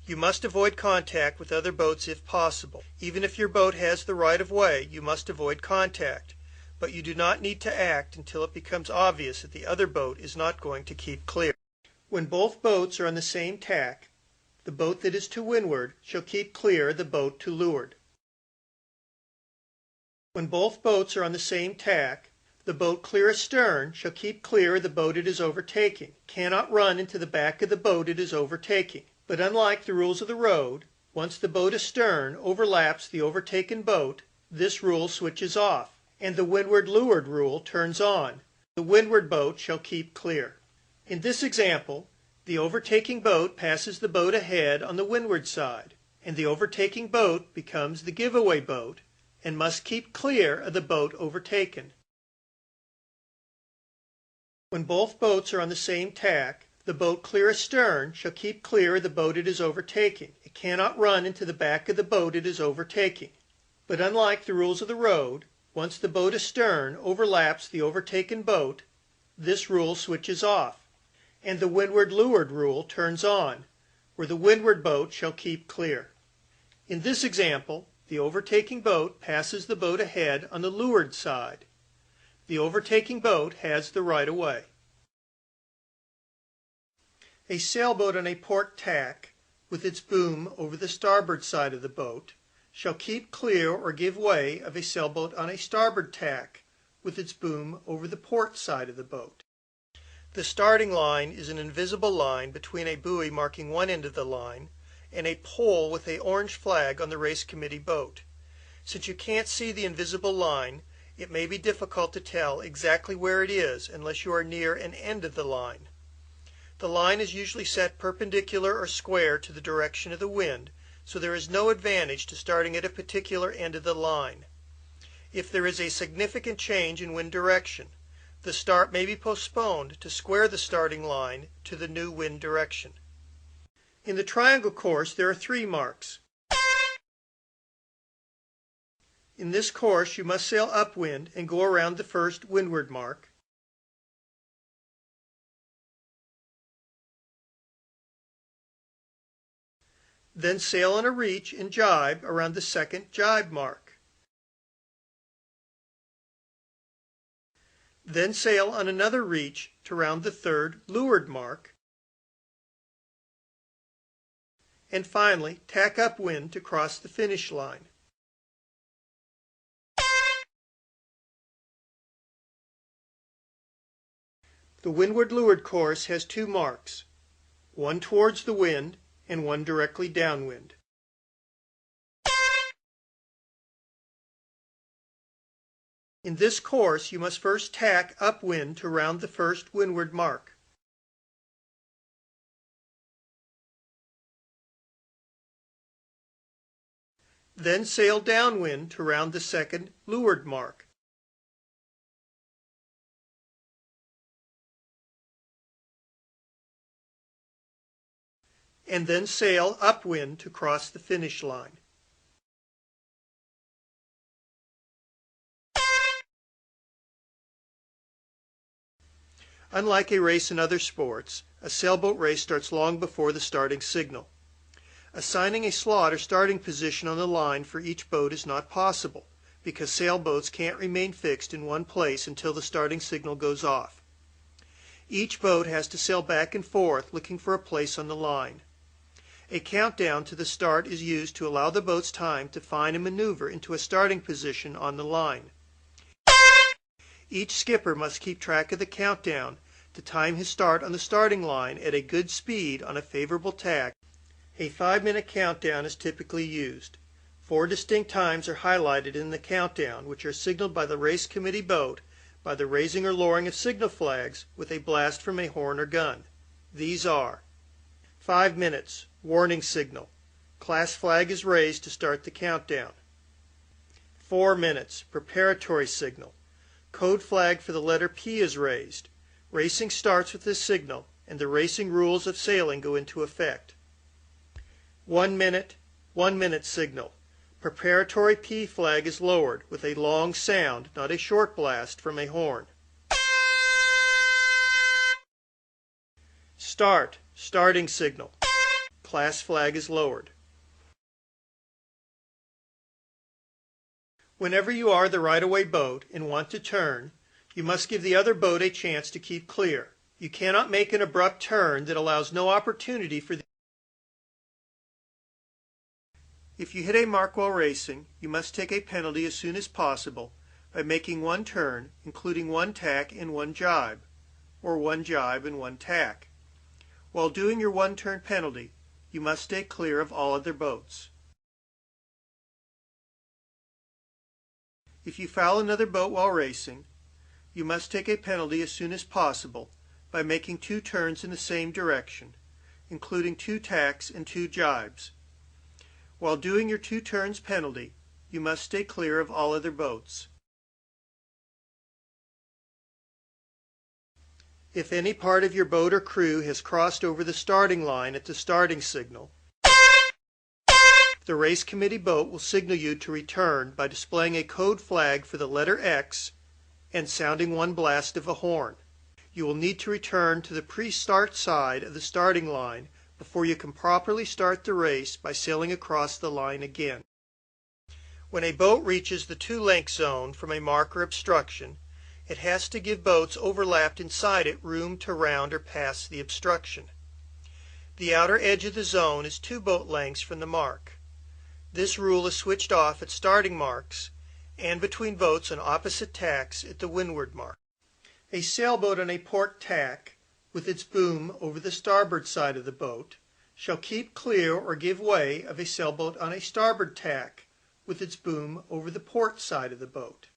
You must avoid contact with other boats if possible. Even if your boat has the right of way, you must avoid contact, but you do not need to act until it becomes obvious that the other boat is not going to keep clear. When both boats are on the same tack, the boat that is to windward shall keep clear of the boat to leeward. When both boats are on the same tack, the boat clear astern shall keep clear of the boat it is overtaking. It cannot run into the back of the boat it is overtaking. But unlike the rules of the road, once the boat astern overlaps the overtaken boat, this rule switches off, and the windward-leeward rule turns on. The windward boat shall keep clear. In this example, the overtaking boat passes the boat ahead on the windward side, and the overtaking boat becomes the giveaway boat and must keep clear of the boat overtaken. When both boats are on the same tack, the boat clear astern shall keep clear of the boat it is overtaking. It cannot run into the back of the boat it is overtaking. But unlike the rules of the road, once the boat astern overlaps the overtaken boat, this rule switches off, and the windward-leeward rule turns on, where the windward boat shall keep clear. In this example, the overtaking boat passes the boat ahead on the leeward side. The overtaking boat has the right of way. A sailboat on a port tack, with its boom over the starboard side of the boat, shall keep clear or give way of a sailboat on a starboard tack, with its boom over the port side of the boat. The starting line is an invisible line between a buoy marking one end of the line and a pole with an orange flag on the race committee boat. Since you can't see the invisible line, it may be difficult to tell exactly where it is unless you are near an end of the line. The line is usually set perpendicular or square to the direction of the wind, so there is no advantage to starting at a particular end of the line. If there is a significant change in wind direction, the start may be postponed to square the starting line to the new wind direction. In the triangle course, there are 3 marks. In this course, you must sail upwind and go around the first windward mark. Then sail on a reach and jibe around the second jibe mark. Then sail on another reach to round the third leeward mark. And finally, tack upwind to cross the finish line. The windward-leeward course has 2 marks, one towards the wind and one directly downwind. In this course, you must first tack upwind to round the first windward mark. Then sail downwind to round the second leeward mark. And then sail upwind to cross the finish line. Unlike a race in other sports, a sailboat race starts long before the starting signal. Assigning a slot or starting position on the line for each boat is not possible, because sailboats can't remain fixed in one place until the starting signal goes off. Each boat has to sail back and forth looking for a place on the line. A countdown to the start is used to allow the boats time to find and maneuver into a starting position on the line. Each skipper must keep track of the countdown to time his start on the starting line at a good speed on a favorable tack. A 5-minute countdown is typically used. 4 distinct times are highlighted in the countdown, which are signaled by the race committee boat by the raising or lowering of signal flags with a blast from a horn or gun. These are: 5 minutes, warning signal. Class flag is raised to start the countdown. 4 minutes, preparatory signal. Code flag for the letter P is raised. Racing starts with this signal, and the racing rules of sailing go into effect. 1 minute, 1 minute signal. Preparatory P flag is lowered with a long sound, not a short blast, from a horn. Start, starting signal. class flag is lowered. Whenever you are the right-of-way boat and want to turn, you must give the other boat a chance to keep clear. You cannot make an abrupt turn that allows no opportunity for the... If you hit a mark while racing, you must take a penalty as soon as possible by making one turn, including one tack and one jibe, or one jibe and one tack. While doing your one-turn penalty, you must stay clear of all other boats. If you foul another boat while racing, you must take a penalty as soon as possible by making two turns in the same direction, including two tacks and two jibes. While doing your two turns penalty, you must stay clear of all other boats. If any part of your boat or crew has crossed over the starting line at the starting signal, the race committee boat will signal you to return by displaying a code flag for the letter X and sounding one blast of a horn. You will need to return to the pre-start side of the starting line before you can properly start the race by sailing across the line again. When a boat reaches the 2-length zone from a mark or obstruction, it has to give boats overlapped inside it room to round or pass the obstruction. The outer edge of the zone is 2 boat lengths from the mark. This rule is switched off at starting marks and between boats on opposite tacks at the windward mark. A sailboat on a port tack with its boom over the starboard side of the boat shall keep clear or give way of a sailboat on a starboard tack with its boom over the port side of the boat.